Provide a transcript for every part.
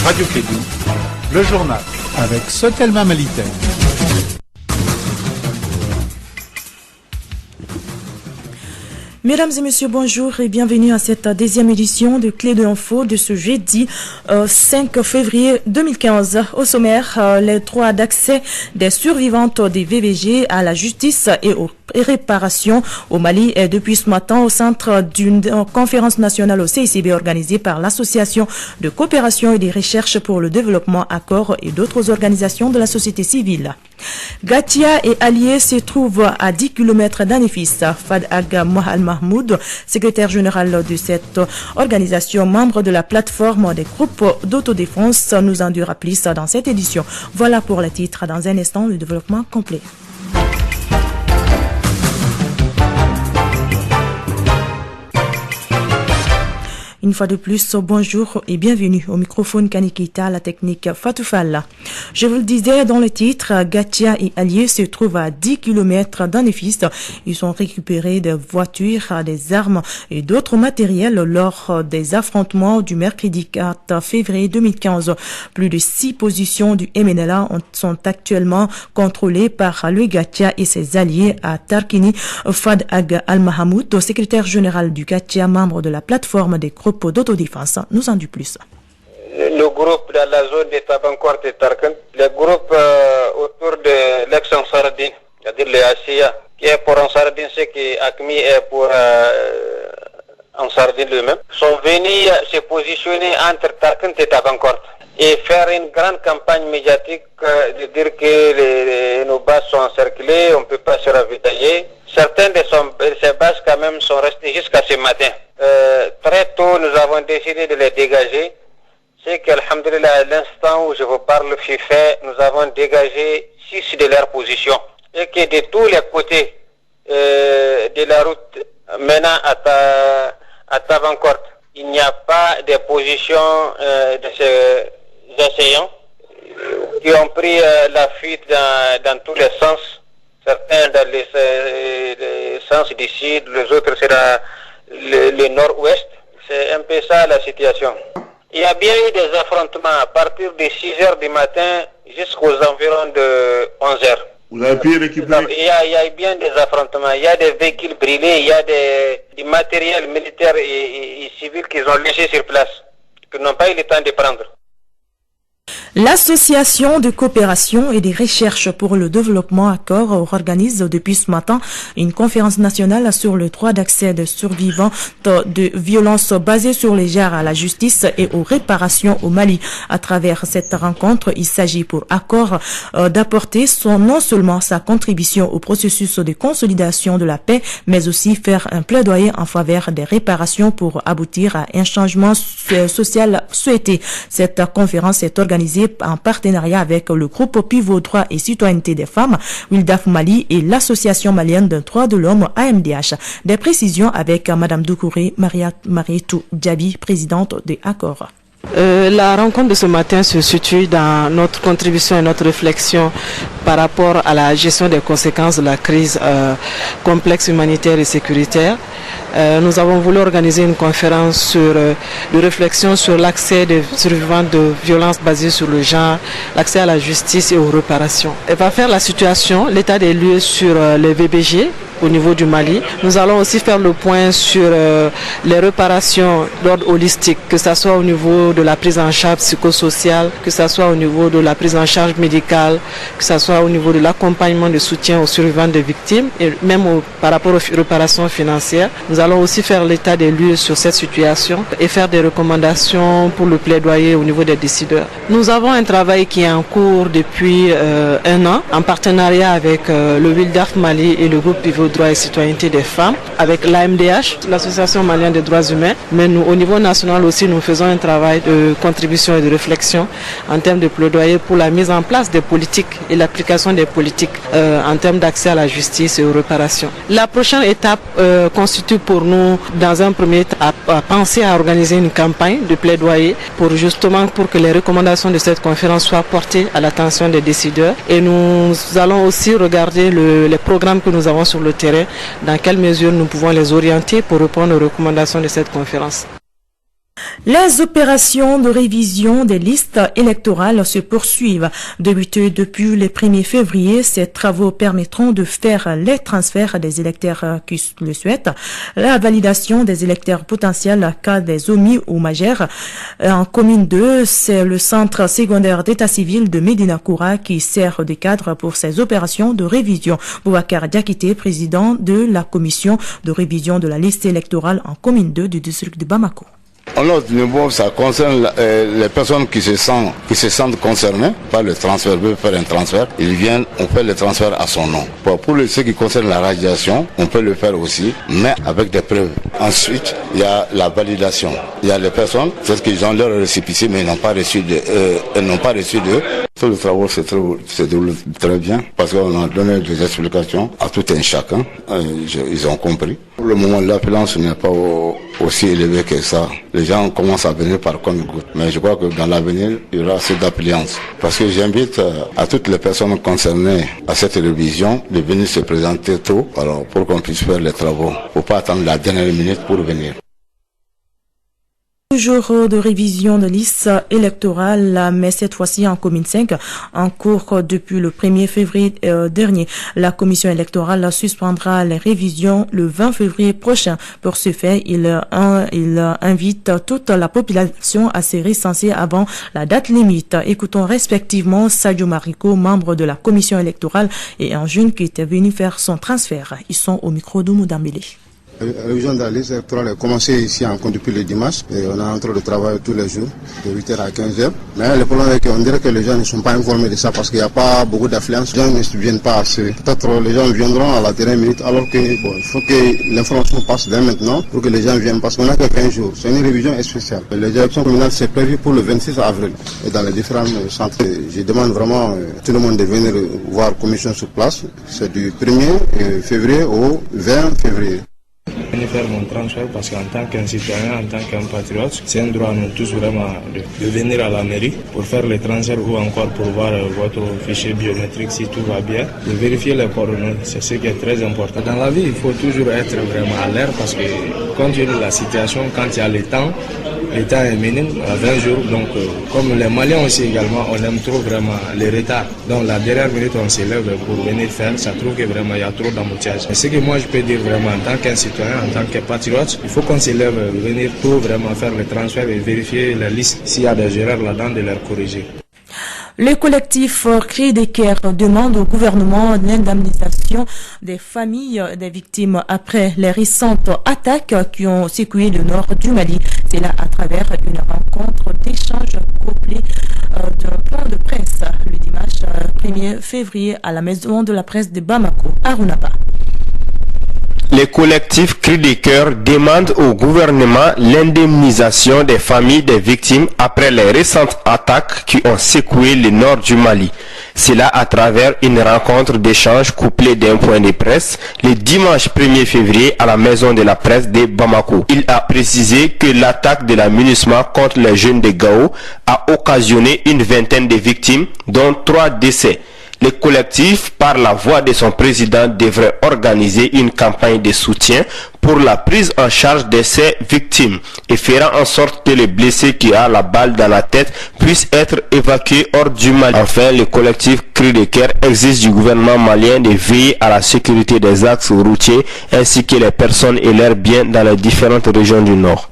Radio Kédougou, le journal avec Sotelma Malitaire. Mesdames et messieurs, bonjour et bienvenue à cette deuxième édition de Clé de l'info de ce jeudi 5 février 2015. Au sommaire, les droits d'accès des survivantes des VVG à la justice et aux réparations au Mali est depuis ce matin au centre d'une conférence nationale au CICB organisée par l'Association de coopération et de recherche pour le développement Accord et d'autres organisations de la société civile. Gatia et alliés se trouvent à 10 km d'Anifis. Fad Aga Mahmoud, secrétaire général de cette organisation, membre de la plateforme des groupes d'autodéfense, nous en dira plus dans cette édition. Voilà pour les titres. Dans un instant, le développement complet. Une fois de plus, bonjour et bienvenue au microphone Kanikita, la technique Fatoufal. Je vous le disais dans le titre, Gatia et alliés se trouvent à 10 km d'Anifis. Ils ont récupéré des voitures, des armes et d'autres matériels lors des affrontements du mercredi 4 février 2015. Plus de 6 positions du MNLA sont actuellement contrôlées par le Gatia et ses alliés à Tarkini. Fad Aga Al-Mahamoud, secrétaire général du Gatia, membre de la plateforme des groupes d'autodéfense, nous en dit plus. Le groupe dans la zone de Tabankort et Tarkan, le groupe autour de l'ex-Ansardine, c'est-à-dire le ACIA, qui est pour Ansardine, ce que ACMI est pour Ansardine lui-même, sont venus se positionner entre Tarkan et Tabankort et faire une grande campagne médiatique de dire que nos bases sont encerclées, on ne peut pas se ravitailler. Certaines de ces bases quand même sont restées jusqu'à ce matin. Très tôt, nous avons décidé de les dégager. C'est qu'alhamdoulilah, à l'instant où je vous parle, fait, nous avons dégagé 6 de leurs positions. Et que de tous les côtés de la route menant à Tabankort, il n'y a pas de positions de ces assaillants qui ont pris la fuite dans tous les sens. Certains dans les sens du sud, les autres c'est le nord-ouest. C'est un peu ça la situation. Il y a bien eu des affrontements à partir de 6 heures du matin jusqu'aux environs de 11 heures. Vous avez pu récupérer? Il y a bien des affrontements. Il y a des véhicules brûlés, il y a du matériel militaire et civil qu'ils ont laissé sur place, qu'ils n'ont pas eu le temps de prendre. L'association de coopération et des recherches pour le développement Accord organise depuis ce matin une conférence nationale sur le droit d'accès des survivants de violences basées sur les genres à la justice et aux réparations au Mali. À travers cette rencontre, il s'agit pour Accord d'apporter non seulement sa contribution au processus de consolidation de la paix, mais aussi faire un plaidoyer en faveur des réparations pour aboutir à un changement social souhaité. Cette conférence est organisée en partenariat avec le groupe Pivot Droit et Citoyenneté des Femmes, Wildaf Mali et l'Association malienne des droits de l'homme AMDH. Des précisions avec Madame Doukouré Marietou Djabi, présidente de Accord. La rencontre de ce matin se situe dans notre contribution et notre réflexion par rapport à la gestion des conséquences de la crise complexe humanitaire et sécuritaire. Nous avons voulu organiser une conférence de réflexion sur l'accès des survivants de violences basées sur le genre, l'accès à la justice et aux réparations. Elle va faire la situation, l'état des lieux sur les VBG au niveau du Mali. Nous allons aussi faire le point sur les réparations d'ordre holistique, que ce soit au niveau de la prise en charge psychosociale, que ce soit au niveau de la prise en charge médicale, que ce soit au niveau de l'accompagnement de soutien aux survivants des victimes et même par rapport aux réparations financières. Nous allons aussi faire l'état des lieux sur cette situation et faire des recommandations pour le plaidoyer au niveau des décideurs. Nous avons un travail qui est en cours depuis 1 an en partenariat avec le Wildaf Mali et le groupe Pivot Droit et Citoyenneté des Femmes, avec l'AMDH, l'Association malienne des droits humains. Mais nous, au niveau national aussi, nous faisons un travail de contribution et de réflexion en termes de plaidoyer pour la mise en place des politiques et l'application l'application des politiques en termes d'accès à la justice et aux réparations. La prochaine étape constitue pour nous, dans un premier temps, à penser à organiser une campagne de plaidoyer pour que les recommandations de cette conférence soient portées à l'attention des décideurs. Et nous allons aussi regarder les programmes que nous avons sur le terrain, dans quelle mesure nous pouvons les orienter pour répondre aux recommandations de cette conférence. Les opérations de révision des listes électorales se poursuivent. Débutées depuis le 1er février, ces travaux permettront de faire les transferts des électeurs qui le souhaitent, la validation des électeurs potentiels cas des omis ou majeurs. En commune 2, c'est le centre secondaire d'état civil de Medina Koura qui sert de cadre pour ces opérations de révision. Boubacar Diakité, président de la commission de révision de la liste électorale en commune 2 du district de Bamako. À notre niveau, ça concerne les personnes qui se sentent concernées par le transfert, veulent faire un transfert. Ils viennent, on fait le transfert à son nom. Pour ceux qui concernent la radiation, on peut le faire aussi, mais avec des preuves. Ensuite, il y a la validation. Il y a les personnes, c'est qu'ils ont leur récépissé, mais ils n'ont pas reçu d'eux. Tout le travail se déroule très bien parce qu'on a donné des explications à tout un chacun. Ils ont compris. Pour le moment, l'affluence n'est pas aussi élevée que ça. Les gens commencent à venir par compte-gouttes. Mais je crois que dans l'avenir, il y aura assez d'affluence. Parce que j'invite à toutes les personnes concernées à cette révision de venir se présenter tôt pour qu'on puisse faire les travaux. Il ne faut pas attendre la dernière minute pour venir. Toujours de révision de liste électorale, mais cette fois-ci en commune 5, en cours depuis le 1er février dernier. La commission électorale suspendra les révisions le 20 février prochain. Pour ce faire, il invite toute la population à se recenser avant la date limite. Écoutons respectivement Sadio Mariko, membre de la commission électorale, et un jeune qui était venu faire son transfert. Ils sont au micro de Moudambélé. La révision de la liste électorale a commencé ici encore depuis le dimanche et on est en train de travailler tous les jours de 8h à 15h. Mais le problème est qu'on dirait que les gens ne sont pas informés de ça parce qu'il n'y a pas beaucoup d'affluence. Les gens ne se viennent pas assez. Peut-être les gens viendront à la dernière minute alors que il faut que l'information passe dès maintenant pour que les gens viennent parce qu'on n'a que 15 jours. C'est une révision spéciale. Les élections communales c'est prévu pour le 26 avril et dans les différents centres. Je demande vraiment à tout le monde de venir voir la commission sur place. C'est du 1er février au 20 février. Je vais faire mon transfert parce qu'en tant qu'un citoyen, en tant qu'un patriote, c'est un droit à nous tous vraiment de venir à la mairie pour faire les transferts ou encore pour voir votre fichier biométrique si tout va bien, de vérifier les coordonnées, c'est ce qui est très important. Dans la vie, il faut toujours être vraiment à l'air parce que compte tenu de la situation, quand il y a le temps est minime à 20 jours. Donc, comme les Maliens aussi également, on aime trop vraiment les retards. Donc, la dernière minute, on s'élève pour venir faire. Ça trouve que vraiment il y a trop d'embouteillage. Mais ce que moi je peux dire vraiment en tant qu'un citoyen, en tant que patriote, il faut qu'on s'élève, venir tôt vraiment faire le transfert et vérifier la liste. S'il y a des erreurs là-dedans, de les corriger. Le collectif Cri des Caire demande au gouvernement l'indemnisation des familles des victimes après les récentes attaques qui ont secoué le nord du Mali. C'est là à travers une rencontre d'échange couplée d'un point de presse le dimanche 1er février à la maison de la presse de Bamako, à Runaba. Le collectif Cri des Cœurs demande au gouvernement l'indemnisation des familles des victimes après les récentes attaques qui ont secoué le nord du Mali. C'est là à travers une rencontre d'échange couplée d'un point de presse le dimanche 1er février à la maison de la presse de Bamako. Il a précisé que l'attaque de la MINUSMA contre les jeunes de Gao a occasionné une vingtaine de victimes, dont 3 décès. Le collectif, par la voix de son président, devrait organiser une campagne de soutien pour la prise en charge de ces victimes et fera en sorte que les blessés qui ont la balle dans la tête puissent être évacués hors du Mali. Enfin, le collectif Cri des Cœurs exige du gouvernement malien de veiller à la sécurité des axes routiers ainsi que les personnes et leurs biens dans les différentes régions du Nord.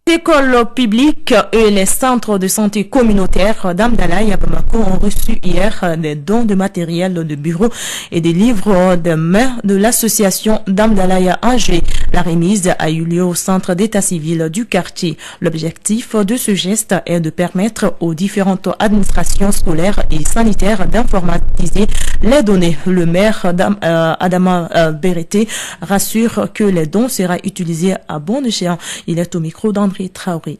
Les écoles publiques et les centres de santé communautaires d'Amdalaï à Bamako ont reçu hier des dons de matériel de bureau et des livres de main de l'association d'Amdalaï à Angers. La remise a eu lieu au centre d'état civil du quartier. L'objectif de ce geste est de permettre aux différentes administrations scolaires et sanitaires d'informatiser les données. Le maire Adama Berete rassure que les dons seront utilisés à bon escient. Il est au micro d'André Traoré.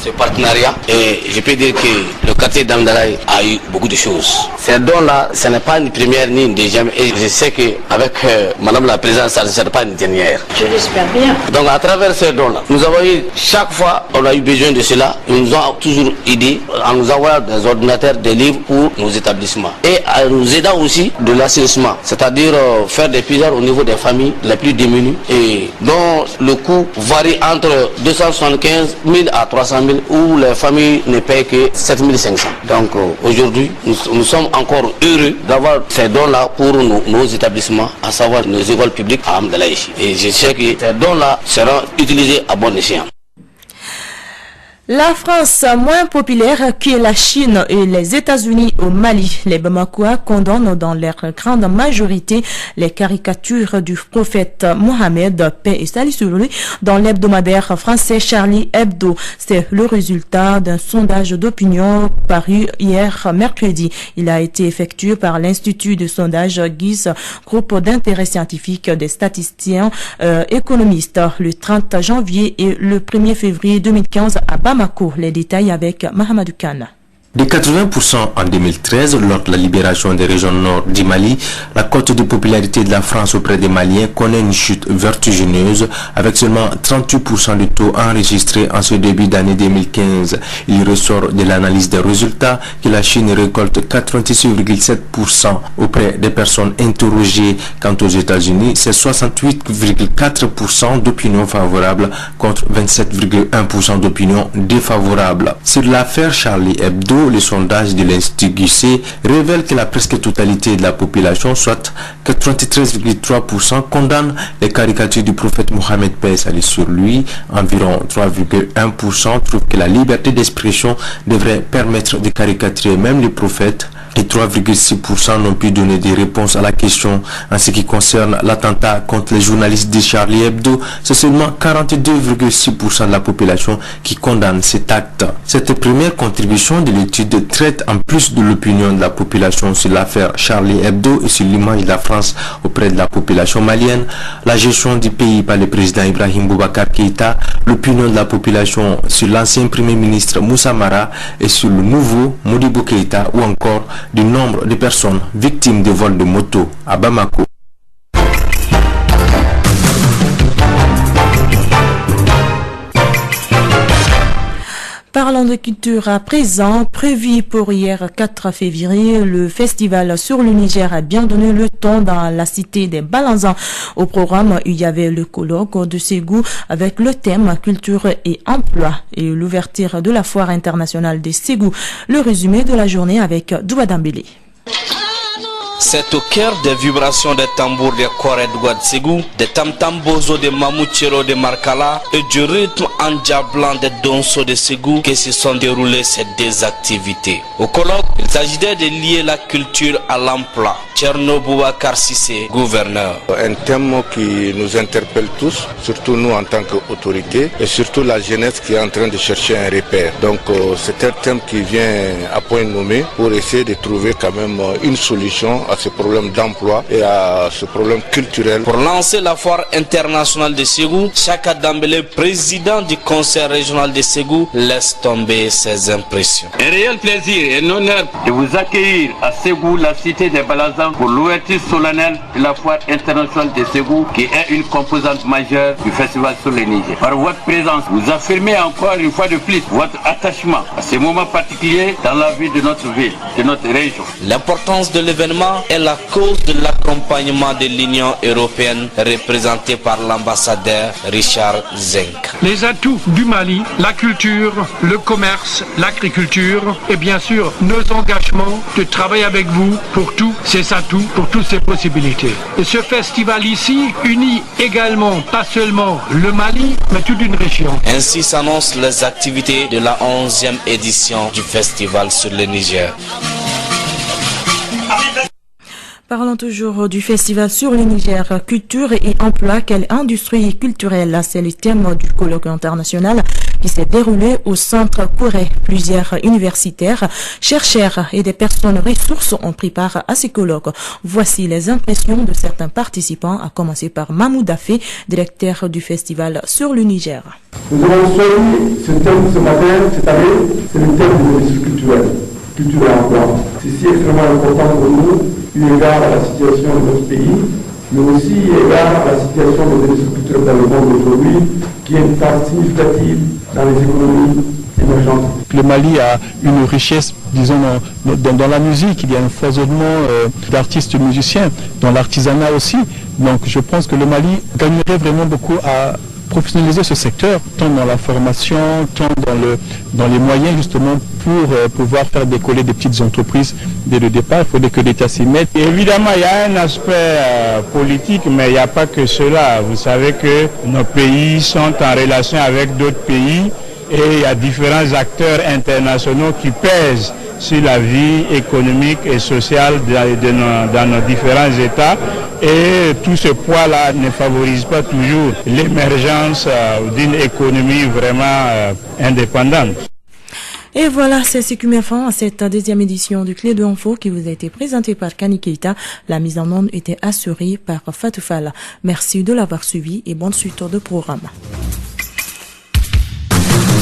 ce partenariat et je peux dire que le quartier d'Amdalaï a eu beaucoup de choses. Ces dons-là, ce n'est pas une première ni une deuxième et je sais qu'avec Madame la Présidente, ça ne sera pas une dernière. Je l'espère bien. Donc à travers ces dons-là, nous avons eu, chaque fois on a eu besoin de cela, ils nous ont toujours aidé en nous envoyant des ordinateurs, des livres pour nos établissements et en nous aidant aussi de l'assainissement, c'est-à-dire faire des puiseurs au niveau des familles les plus démunies et dont le coût varie entre 275 000 à 300 000 où les familles ne payent que 7 500. Donc aujourd'hui, nous sommes encore heureux d'avoir ces dons-là pour nos établissements, à savoir nos écoles publiques à Amdalaï. Et je sais que ces dons-là seront utilisés à bon escient. La France, moins populaire que la Chine et les États-Unis au Mali, les Bamakois condamnent dans leur grande majorité les caricatures du prophète Mohamed, paix et salut sur lui, dans l'hebdomadaire français Charlie Hebdo. C'est le résultat d'un sondage d'opinion paru hier mercredi. Il a été effectué par l'Institut de sondage GIZ, groupe d'intérêt scientifique des statisticiens économistes, le 30 janvier et le 1er février 2015 à Bamako. Les détails avec Mahamadou Khan. De 80% en 2013, lors de la libération des régions nord du Mali, la cote de popularité de la France auprès des Maliens connaît une chute vertigineuse avec seulement 38% de taux enregistrés en ce début d'année 2015. Il ressort de l'analyse des résultats que la Chine récolte 86,7% auprès des personnes interrogées. Quant aux États-Unis, c'est 68,4% d'opinion favorable contre 27,1% d'opinion défavorable. Sur l'affaire Charlie Hebdo, le sondage de l'Institut GIZ révèle que la presque totalité de la population, soit 93,3%, condamne les caricatures du prophète Mohamed, paix et salut sur lui. Environ 3,1% trouvent que la liberté d'expression devrait permettre de caricaturer même le prophète. Et 3,6% n'ont pu donner des réponses à la question. En ce qui concerne l'attentat contre les journalistes de Charlie Hebdo, c'est seulement 42,6% de la population qui condamne cet acte. Cette première contribution de l'étude traite en plus de l'opinion de la population sur l'affaire Charlie Hebdo et sur l'image de la France auprès de la population malienne, la gestion du pays par le président Ibrahim Boubacar Keïta, l'opinion de la population sur l'ancien premier ministre Moussa Mara et sur le nouveau Modibo Keïta ou encore du nombre de personnes victimes de vols de moto à Bamako. Parlons de culture à présent. Prévu pour hier 4 février, le festival sur le Niger a bien donné le ton dans la cité des Balanzans. Au programme, il y avait le colloque de Ségou avec le thème culture et emploi et l'ouverture de la foire internationale de Ségou. Le résumé de la journée avec Douba Dambélé. C'est au cœur des vibrations des tambours des Koré de Ségou, des tam-tam bozo de Mamouchero de Markala et du rythme endiablant des Donso de Ségou que se sont déroulées ces deux activités. Au colloque, il s'agissait de lier la culture à l'emploi. Tcherno Boubacar Sissé, gouverneur. Un thème qui nous interpelle tous, surtout nous en tant qu'autorité et surtout la jeunesse qui est en train de chercher un repère. Donc c'est un thème qui vient à point nommé pour essayer de trouver quand même une solution à ce problème d'emploi et à ce problème culturel. Pour lancer la foire internationale de Ségou, Chaka Dambélé, président du conseil régional de Ségou, laisse tomber ses impressions. Un réel plaisir et un honneur de vous accueillir à Ségou, la cité des Balanzans, pour l'ouverture solennelle de la foire internationale de Ségou, qui est une composante majeure du festival sur le Niger. Par votre présence, vous affirmez encore une fois de plus votre attachement à ces moments particuliers dans la vie de notre ville, de notre région. L'importance de l'événement est la cause de l'accompagnement de l'Union européenne représentée par l'ambassadeur Richard Zenk. Les atouts du Mali, la culture, le commerce, l'agriculture et bien sûr nos engagements de travailler avec vous pour tous ces atouts, pour toutes ces possibilités. Et ce festival ici unit également pas seulement le Mali mais toute une région. Ainsi s'annoncent les activités de la 11e édition du festival sur le Niger. Parlons toujours du festival sur le Niger, culture et emploi, quelle industrie culturelle. C'est le thème du colloque international qui s'est déroulé au centre Corée. Plusieurs universitaires, chercheurs et des personnes ressources ont pris part à ces colloques. Voici les impressions de certains participants, à commencer par Mahmoud Afé, directeur du festival sur le Niger. Nous avons choisi ce thème ce matin, cette année, c'est le thème de l'industrie culturelle, culture et emploi. Ceci est extrêmement important pour nous, eu égard à la situation de notre pays, mais aussi eu égard à la situation de l'industrie culturelle dans le monde aujourd'hui, qui est une part significative dans les économies émergentes. Le Mali a une richesse, disons, dans la musique. Il y a un foisonnement d'artistes musiciens, dans l'artisanat aussi. Donc je pense que le Mali gagnerait vraiment beaucoup à professionnaliser ce secteur, tant dans la formation, tant dans les moyens justement pour pouvoir faire décoller des petites entreprises dès le départ. Il faudrait que l'État s'y mette. Et évidemment, il y a un aspect politique, mais il n'y a pas que cela. Vous savez que nos pays sont en relation avec d'autres pays et il y a différents acteurs internationaux qui pèsent sur la vie économique et sociale dans nos différents États. Et tout ce poids-là ne favorise pas toujours l'émergence d'une économie vraiment indépendante. Et voilà, c'est ce qui met fin à cette deuxième édition du Clé de Info qui vous a été présentée par Kani Keita. La mise en onde était assurée par Fatou Fall. Merci de l'avoir suivi et bonne suite de programme.